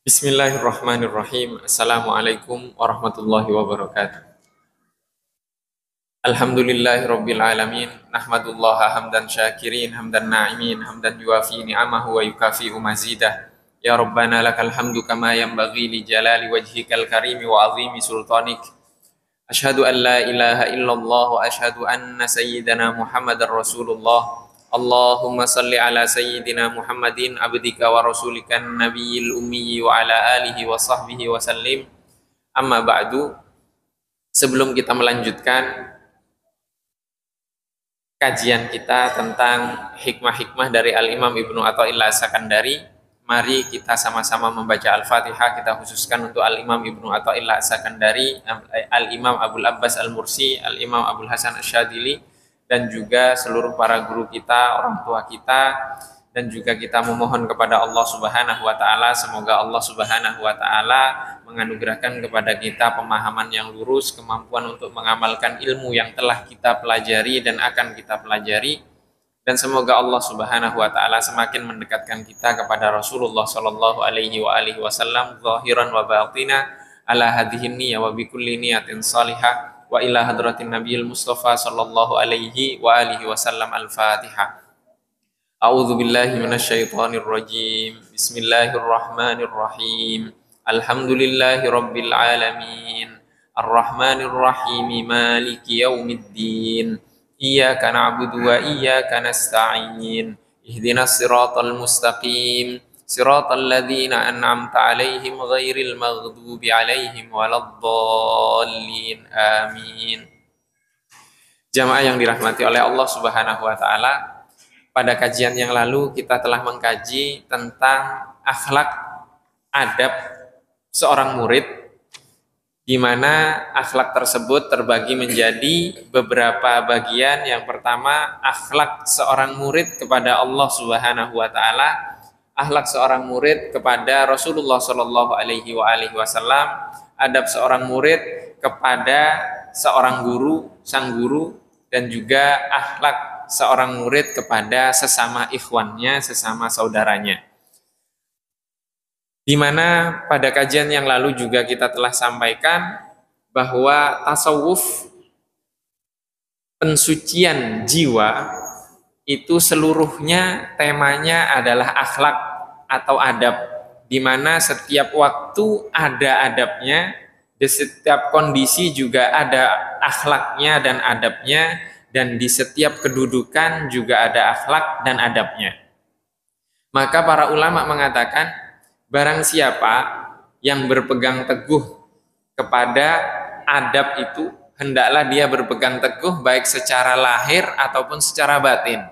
Bismillahirrahmanirrahim. Assalamualaikum warahmatullahi wabarakatuh. Alhamdulillahirabbil alamin. Nahmadullaha hamdan syakirin, hamdan na'imin, hamdan yuafi ni'amahu wa yukafi'u mazidah. Ya Rabbana lakal hamdu kama yanbaghi li jalali wajhikal karimi wa azimi sultanik. Asyhadu an la ilaha illallah wa asyhadu anna sayyidana Muhammadar Rasulullah. Allahumma salli ala sayyidina Muhammadin abdika wa rasulikan nabiyil ummi wa ala alihi wa sahbihi wa sallim. Amma ba'du. Sebelum kita melanjutkan kajian kita tentang hikmah-hikmah dari Al-Imam Ibnu Athaillah As-Sakandari, mari kita sama-sama membaca Al-Fatihah. Kita khususkan untuk Al-Imam Ibnu Athaillah As-Sakandari, Al-Imam Abul Abbas Al-Mursi, Al-Imam Abul Hasan Asy-Syadzili, dan juga seluruh para guru kita, orang tua kita, dan juga kita memohon kepada Allah Subhanahu wa taala, semoga Allah Subhanahu wa taala menganugerahkan kepada kita pemahaman yang lurus, kemampuan untuk mengamalkan ilmu yang telah kita pelajari dan akan kita pelajari, dan semoga Allah Subhanahu wa taala semakin mendekatkan kita kepada Rasulullah sallallahu alaihi wasallam zahiran wa batina ala hadhihi niyyah wa bi kulli niyatin salihah wa ila hadratin nabiyil mustafa sallallahu alaihi wasallam. Al-Fatihah. A'udzu billahi minasyaitonir rajim. Bismillahirrahmanirrahim. Alhamdulillahi rabbil alamin. Arrahmanir rahim. Maliki yaumiddin. Iyyaka na'budu wa iyyaka nasta'in. Ihdinas siratal mustaqim. Siratal ladzina an'amta 'alaihim ghairil maghdubi 'alaihim waladdallin. Amin. Jamaah yang dirahmati oleh Allah Subhanahu wa taala, pada kajian yang lalu kita telah mengkaji tentang akhlak adab seorang murid, di mana akhlak tersebut terbagi menjadi beberapa bagian. Yang pertama, akhlak seorang murid kepada Allah Subhanahu wa taala, akhlak seorang murid kepada Rasulullah sallallahu alaihi wasallam, adab seorang murid kepada seorang guru, sang guru, dan juga akhlak seorang murid kepada sesama ikhwannya, sesama saudaranya. Di mana pada kajian yang lalu juga kita telah sampaikan bahwa tasawuf, pensucian jiwa, itu seluruhnya temanya adalah akhlak atau adab, di mana setiap waktu ada adabnya, di setiap kondisi juga ada akhlaknya dan adabnya, dan di setiap kedudukan juga ada akhlak dan adabnya. Maka para ulama mengatakan, barang siapa yang berpegang teguh kepada adab itu, hendaklah dia berpegang teguh baik secara lahir ataupun secara batin.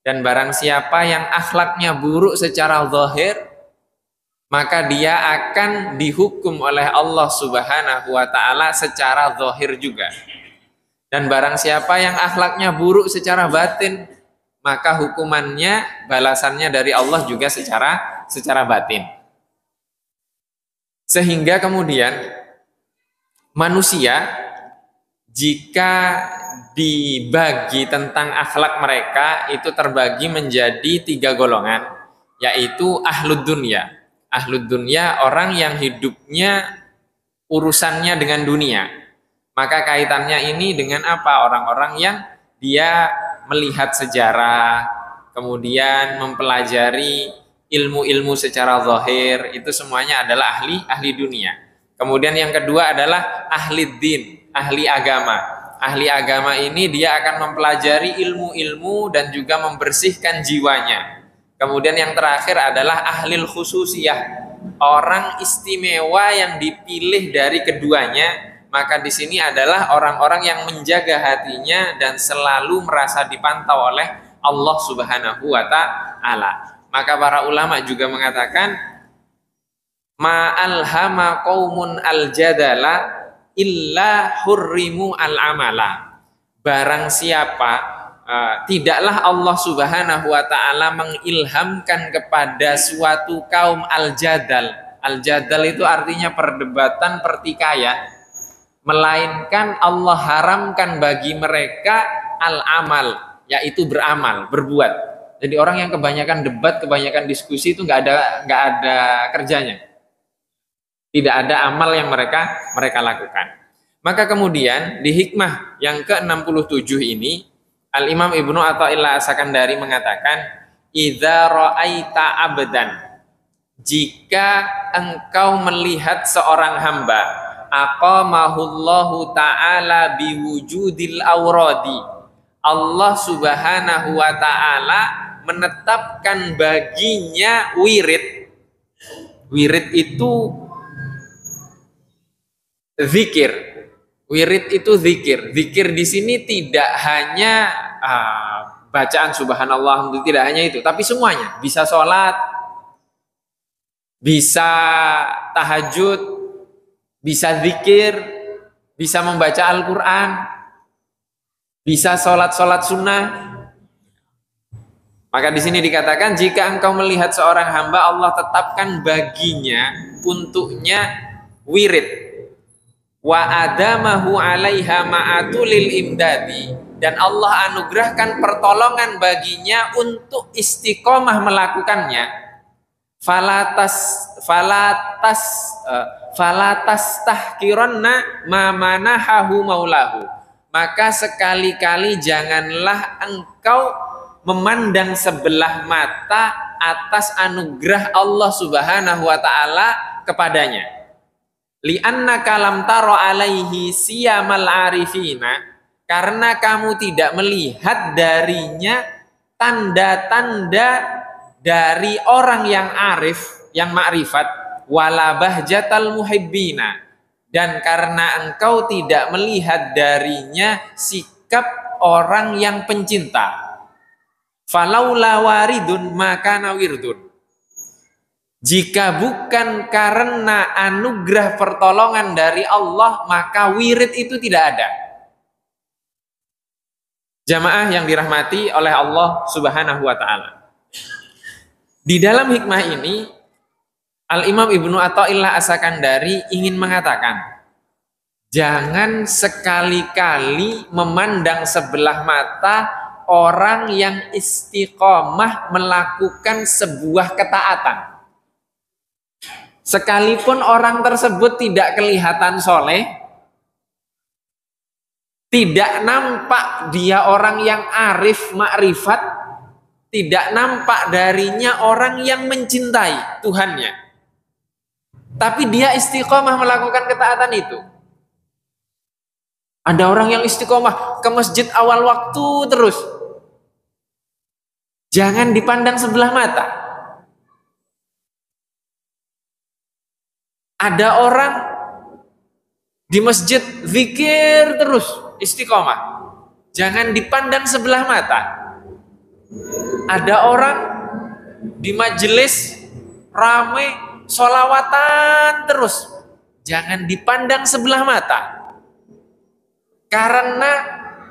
Dan barang siapa yang akhlaknya buruk secara zahir, maka dia akan dihukum oleh Allah Subhanahu wa taala secara zahir juga. Dan barang siapa yang akhlaknya buruk secara batin, maka hukumannya, balasannya dari Allah juga secara batin. Sehingga kemudian manusia jika dibagi tentang akhlak mereka itu terbagi menjadi 3 golongan, yaitu ahlud dunya. Ahlud dunya, orang yang hidupnya urusannya dengan dunia. Maka kaitannya ini dengan apa? Orang-orang yang dia melihat sejarah, kemudian mempelajari ilmu-ilmu secara zahir, itu semuanya adalah ahli dunia. Kemudian yang kedua adalah ahli din, ahli agama. Ahli agama ini dia akan mempelajari ilmu-ilmu dan juga membersihkan jiwanya. Kemudian yang terakhir adalah ahlil khususiyah, orang istimewa yang dipilih dari keduanya. Maka di sini adalah orang-orang yang menjaga hatinya dan selalu merasa dipantau oleh Allah Subhanahu wa taala. Maka para ulama juga mengatakan, ma'alhama qaumun al-jadala illa hurrimu al-amala. Barang siapa tidaklah Allah Subhanahu wa taala mengilhamkan kepada suatu kaum al-jadal. Al-jadal itu artinya perdebatan, pertikaian, melainkan Allah haramkan bagi mereka al-amal, yaitu beramal, berbuat. Jadi orang yang kebanyakan debat, kebanyakan diskusi itu nggak ada kerjanya. Tidak ada amal yang mereka lakukan. Maka kemudian di hikmah yang ke-67 ini Al-Imam Ibnu Athaillah As-Sakandari mengatakan, "Idza ra'aita 'abdan," jika engkau melihat seorang hamba, aqamahullahu ta'ala biwujudil awradi, Allah Subhanahu wa ta'ala menetapkan baginya wirid. Wirid itu zikir. Wirid itu zikir. Zikir di sini tidak hanya bacaan subhanallah, tidak hanya itu, tapi semuanya. Bisa sholat, bisa tahajud, bisa zikir, bisa membaca Al-Quran, bisa sholat sunnah. Maka di sini dikatakan, jika engkau melihat seorang hamba, Allah tetapkan baginya, untuknya wirid. Wa adamahu 'alaiha ma'atulil imdadi, dan Allah anugerahkan pertolongan baginya untuk istiqomah melakukannya. Falatas tahkiranna ma manahahu maulahu, maka sekali-kali janganlah engkau memandang sebelah mata atas anugerah Allah Subhanahu wa taala kepadanya. Li'annaka lam tara alaihi siyamal arifina, karena kamu tidak melihat darinya tanda-tanda dari orang yang arif, yang ma'rifat, wala bahjatal muhibbina, dan karena engkau tidak melihat darinya sikap orang yang pencinta. Falaula waridun maka nawirdun, jika bukan karena anugerah pertolongan dari Allah, maka wirid itu tidak ada. Jamaah yang dirahmati oleh Allah Subhanahu wa taala. Di dalam hikmah ini, Al-Imam Ibnu Athaillah As-Sakandari ingin mengatakan, jangan sekali-kali memandang sebelah mata orang yang istiqomah melakukan sebuah ketaatan. Sekalipun orang tersebut tidak kelihatan soleh, tidak nampak dia orang yang arif makrifat, tidak nampak darinya orang yang mencintai Tuhannya, tapi dia istiqomah melakukan ketaatan itu. Ada orang yang istiqomah ke masjid awal waktu terus, jangan dipandang sebelah mata. Ada orang di masjid zikir terus, istiqomah, jangan dipandang sebelah mata. Ada orang di majelis ramai sholawatan terus, jangan dipandang sebelah mata, karena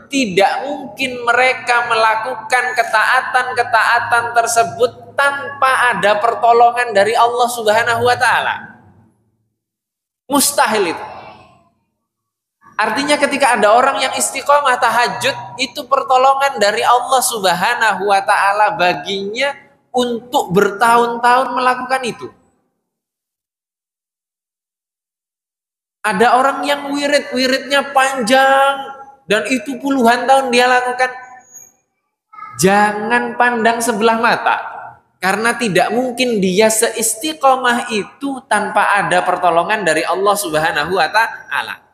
tidak mungkin mereka melakukan ketaatan-ketaatan tersebut tanpa ada pertolongan dari Allah Subhanahu wa taala. Mustahil itu. Artinya ketika ada orang yang istiqomah tahajud, itu pertolongan dari Allah Subhanahu wa taala baginya untuk bertahun-tahun melakukan itu. Ada orang yang wiridnya panjang dan itu puluhan tahun dia lakukan. Jangan pandang sebelah mata, karena tidak mungkin dia seistiqomah itu tanpa ada pertolongan dari Allah Subhanahu wa taala.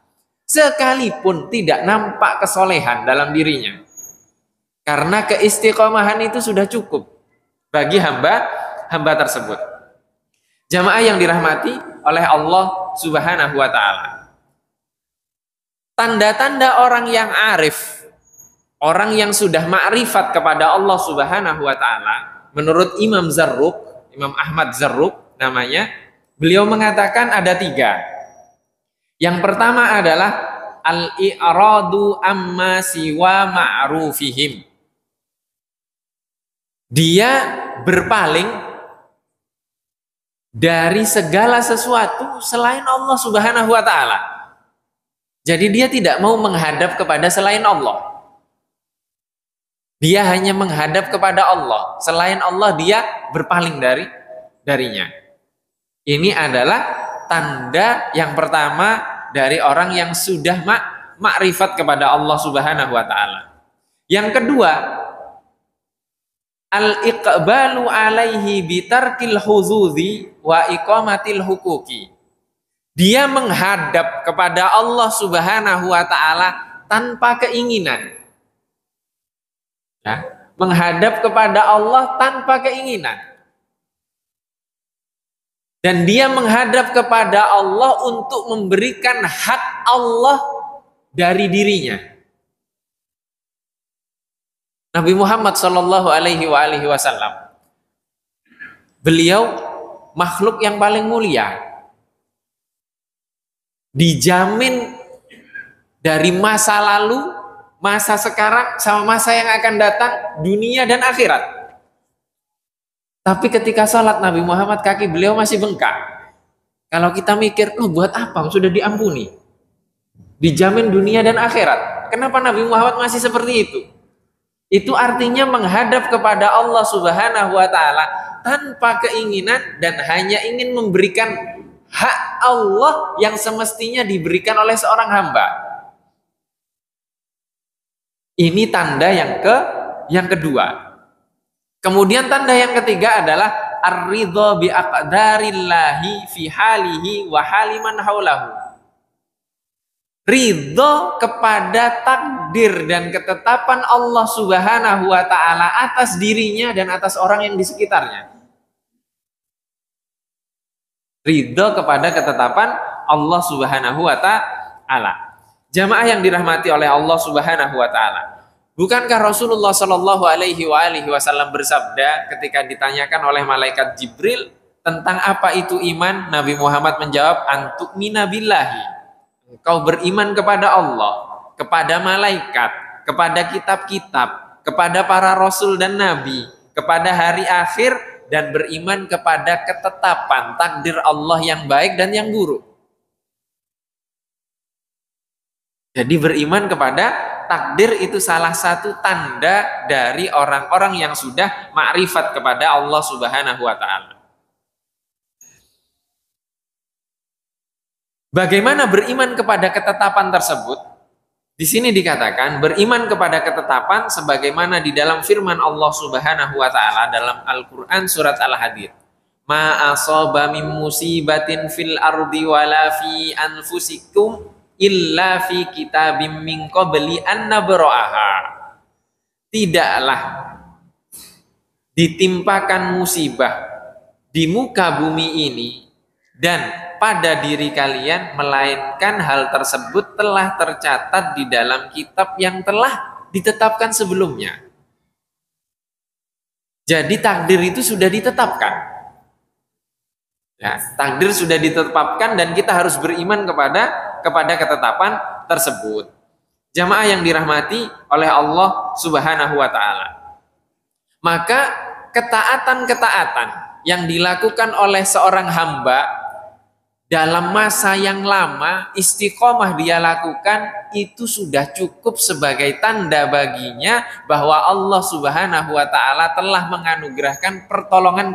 Sekalipun tidak nampak kesolehan dalam dirinya, karena keistiqomahan itu sudah cukup bagi hamba tersebut. Jamaah yang dirahmati oleh Allah Subhanahu wa taala. Tanda-tanda orang yang arif, orang yang sudah ma'rifat kepada Allah Subhanahu wa taala, menurut Imam Zarruq, Imam Ahmad Zarruq namanya, beliau mengatakan ada 3. Yang pertama adalah al-i'radu amma siwa ma'rufihim. Dia berpaling dari segala sesuatu selain Allah Subhanahu wa taala. Jadi dia tidak mau menghadap kepada selain Allah. Dia hanya menghadap kepada Allah. Selain Allah dia berpaling darinya. Ini adalah tanda yang pertama dari orang yang sudah makrifat kepada Allah Subhanahu wa taala. Yang kedua, al-iqbalu alaihi bitarkil huzuzi wa iqamatil hukuki. Dia menghadap kepada Allah Subhanahu wa taala tanpa keinginan. Ya, menghadap kepada Allah tanpa keinginan. Dan dia menghadap kepada Allah untuk memberikan hak Allah dari dirinya. Nabi Muhammad Shallallahu Alaihi Wasallam, beliau makhluk yang paling mulia, dijamin dari masa lalu, masa sekarang, sama masa yang akan datang, dunia dan akhirat. Tapi ketika sholat Nabi Muhammad kaki beliau masih bengkak. Kalau kita mikir, buat apa? Sudah diampuni, dijamin dunia dan akhirat. Kenapa Nabi Muhammad masih seperti itu? Itu artinya menghadap kepada Allah Subhanahu wa taala tanpa keinginan dan hanya ingin memberikan hak Allah yang semestinya diberikan oleh seorang hamba. Ini tanda yang kedua. Kemudian tanda yang ketiga adalah ar-ridha bi aqdarillahi fi halihi wa hali man haulahu. Ridho kepada takdir dan ketetapan Allah Subhanahu wa taala atas dirinya dan atas orang yang di sekitarnya. Ridho kepada ketetapan Allah Subhanahu wa taala. Jamaah yang dirahmati oleh Allah Subhanahu wa taala. Bukankah Rasulullah Shallallahu Alaihi Wasallam bersabda ketika ditanyakan oleh malaikat Jibril tentang apa itu iman, Nabi Muhammad menjawab, antu'mina billahi. Engkau beriman kepada Allah, kepada malaikat, kepada kitab-kitab, kepada para rasul dan nabi, kepada hari akhir, dan beriman kepada ketetapan takdir Allah yang baik dan yang buruk. Jadi beriman kepada takdir itu salah satu tanda dari orang-orang yang sudah makrifat kepada Allah Subhanahu wa taala. Bagaimana beriman kepada ketetapan tersebut? Di sini dikatakan beriman kepada ketetapan sebagaimana di dalam firman Allah Subhanahu wa taala dalam Al-Qur'an surat Al-Hadid. Ma asaba min musibatin fil ardi wala fi anfusikum illa fi kitabim min qabli an nabra'aha. Tidaklah ditimpakan musibah di muka bumi ini dan pada diri kalian, melainkan hal tersebut telah tercatat di dalam kitab yang telah ditetapkan sebelumnya. Jadi takdir itu sudah ditetapkan. Ya, takdir sudah ditetapkan dan kita harus beriman kepada ketetapan tersebut. Jamaah yang dirahmati oleh Allah Subhanahu wa taala. Maka ketaatan-ketaatan yang dilakukan oleh seorang hamba dalam masa yang lama, istiqomah dia lakukan, itu sudah cukup sebagai tanda baginya bahwa Allah Subhanahu wa taala telah menganugerahkan pertolongan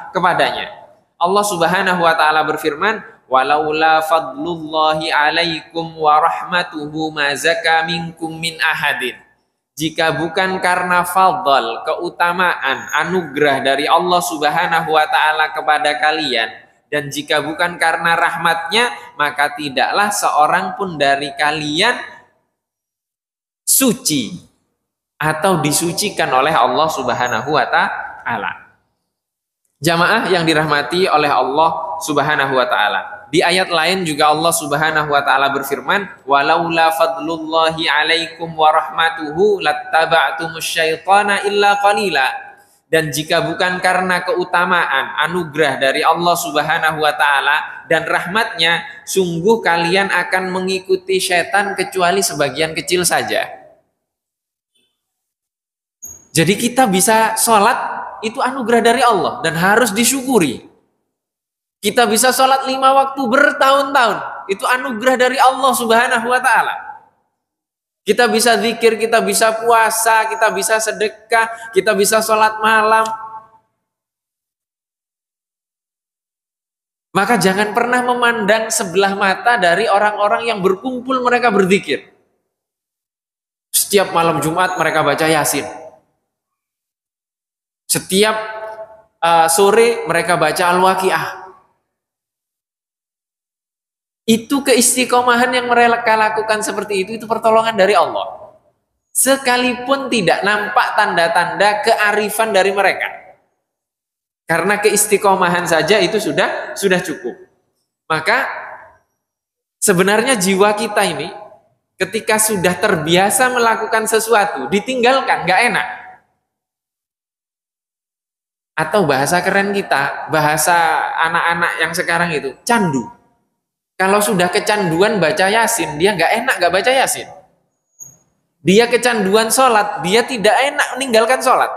kepadanya. Allah Subhanahu wa taala berfirman, "Walaula fadlullahi 'alaikum wa rahmatuhu ma zaka minkum min ahadin." Jika bukan karena fadl, keutamaan, anugerah dari Allah Subhanahu wa taala kepada kalian, dan jika bukan karena rahmatnya, maka tidaklah seorang pun dari kalian suci atau disucikan oleh Allah Subhanahu wa taala. Jamaah yang dirahmati oleh Allah Subhanahu wa taala. Di ayat lain juga Allah Subhanahu wa taala berfirman, "Walaula fadlullahi 'alaikum wa rahmatuhu lattaba'tumus syaitana illa qalila." Dan jika bukan karena keutamaan, anugerah dari Allah Subhanahu wa taala dan rahmatnya, sungguh kalian akan mengikuti setan kecuali sebagian kecil saja. Jadi kita bisa sholat, itu anugerah dari Allah dan harus disyukuri. Kita bisa sholat 5 waktu bertahun-tahun, itu anugerah dari Allah Subhanahu wa Ta'ala. Kita bisa zikir, kita bisa puasa, kita bisa sedekah, kita bisa sholat malam. Maka jangan pernah memandang sebelah mata dari orang-orang yang berkumpul mereka berzikir. Setiap malam Jumat mereka baca Yasin. Setiap sore mereka baca Al-Waqiah. Itu keistiqomahan yang mereka lakukan seperti itu pertolongan dari Allah. Sekalipun tidak nampak tanda-tanda kearifan dari mereka. Karena keistiqomahan saja itu sudah cukup. Maka sebenarnya jiwa kita ini ketika sudah terbiasa melakukan sesuatu, ditinggalkan nggak enak. Atau bahasa keren kita, bahasa anak-anak yang sekarang itu, candu. Kalau sudah kecanduan baca Yasin, dia nggak enak nggak baca Yasin. Dia kecanduan sholat, dia tidak enak meninggalkan sholat.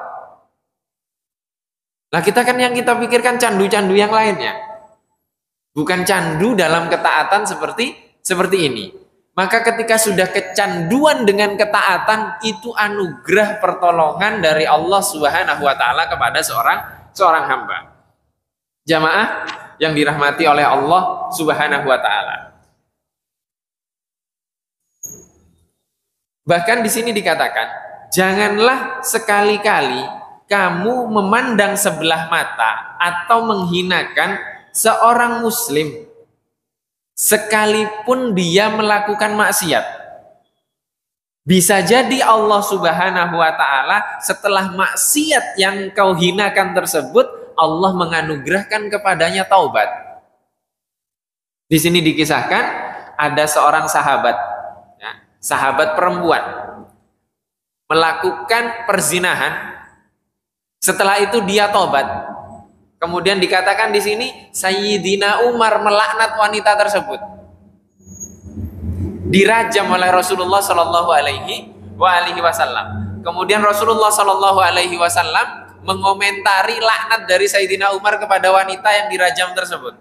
Nah kita kan yang kita pikirkan candu-candu yang lainnya. Bukan candu dalam ketaatan seperti ini. Maka ketika sudah kecanduan dengan ketaatan, itu anugerah pertolongan dari Allah Subhanahu wa Ta'ala kepada seorang hamba. Jamaah yang dirahmati oleh Allah Subhanahu wa Ta'ala. Bahkan di sini dikatakan, janganlah sekali-kali kamu memandang sebelah mata atau menghinakan seorang muslim sekalipun dia melakukan maksiat. Bisa jadi Allah Subhanahu wa Ta'ala setelah maksiat yang kau hinakan tersebut, Allah menganugerahkan kepadanya taubat. Di sini dikisahkan ada seorang sahabat, ya, sahabat perempuan melakukan perzinahan. Setelah itu dia tobat. Kemudian dikatakan di sini Sayyidina Umar melaknat wanita tersebut. Dirajam oleh Rasulullah Shallallahu Alaihi Wasallam. Kemudian Rasulullah Shallallahu Alaihi Wasallam mengomentari laknat dari Sayyidina Umar kepada wanita yang dirajam tersebut.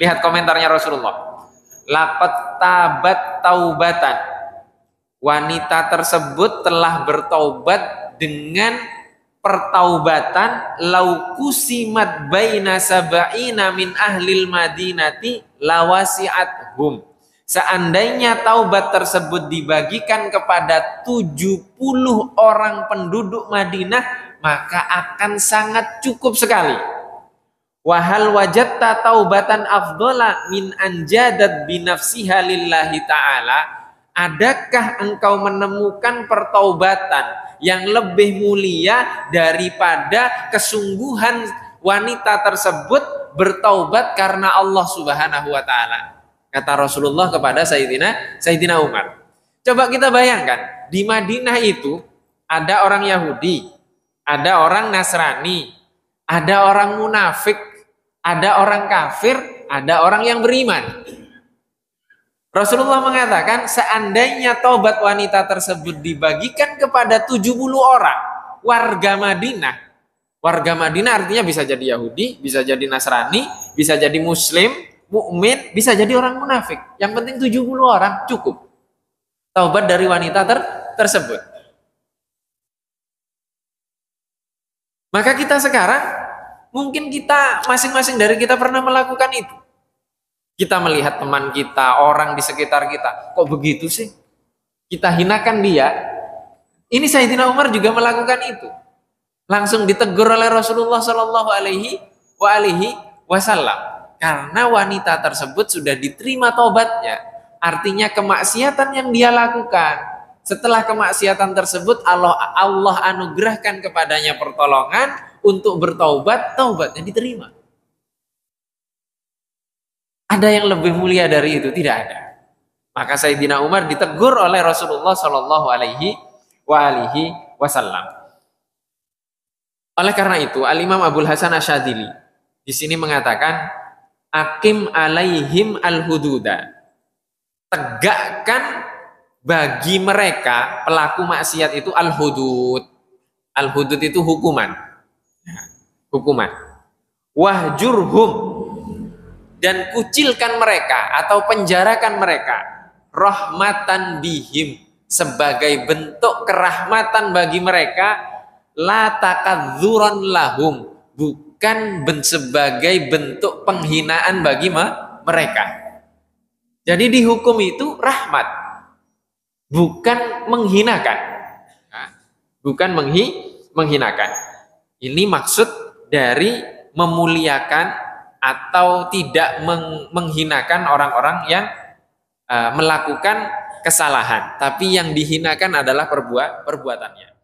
Lihat komentarnya Rasulullah. Laqad tabat taubatan. Wanita tersebut telah bertaubat dengan pertaubatan laukusimat baina sab'ina min ahlil madinati lawasi'athum. Seandainya taubat tersebut dibagikan kepada 70 orang penduduk Madinah, maka akan sangat cukup sekali. Wahal wajadta taubatan afdola min anjadat binafsiha lillahi ta'ala. Adakah engkau menemukan pertaubatan yang lebih mulia daripada kesungguhan wanita tersebut bertaubat karena Allah Subhanahu wa Ta'ala? Kata Rasulullah kepada Sayyidina Umar. Coba kita bayangkan, di Madinah itu ada orang Yahudi, ada orang Nasrani, ada orang munafik, ada orang kafir, ada orang yang beriman. Rasulullah mengatakan seandainya taubat wanita tersebut dibagikan kepada 70 orang warga Madinah. Warga Madinah artinya bisa jadi Yahudi, bisa jadi Nasrani, bisa jadi Muslim, mukmin, bisa jadi orang munafik. Yang penting 70 orang cukup. Taubat dari wanita tersebut. Maka kita sekarang, mungkin kita masing-masing dari kita pernah melakukan itu. Kita melihat teman kita, orang di sekitar kita, kok begitu sih? Kita hinakan dia. Ini Sayyidina Umar juga melakukan itu. Langsung ditegur oleh Rasulullah Shallallahu Alaihi Wasallam. Karena wanita tersebut sudah diterima taubatnya. Artinya kemaksiatan yang dia lakukan. Setelah kemaksiatan tersebut, Allah anugerahkan kepadanya pertolongan untuk bertaubat, taubatnya diterima. Ada yang lebih mulia dari itu? Tidak ada. Maka Sayyidina Umar ditegur oleh Rasulullah Shallallahu Alaihi Wasallam. Oleh karena itu, Al-Imam Abul Hasan Asyadzili di sini mengatakan, Aqim alaihim al-hududa. Tegakkan bagi mereka pelaku maksiat itu al-hudud. Al-hudud itu hukuman. Hukuman. Wahjurhum, dan kucilkan mereka atau penjarakan mereka, rahmatan bihim, sebagai bentuk kerahmatan bagi mereka, la takadzuran lahum, bukan sebagai bentuk penghinaan bagi mereka. Jadi dihukum itu rahmat, bukan menghinakan. Nah, bukan menghinakan. Ini maksud dari memuliakan atau tidak menghinakan orang-orang yang melakukan kesalahan, tapi yang dihinakan adalah perbuatannya.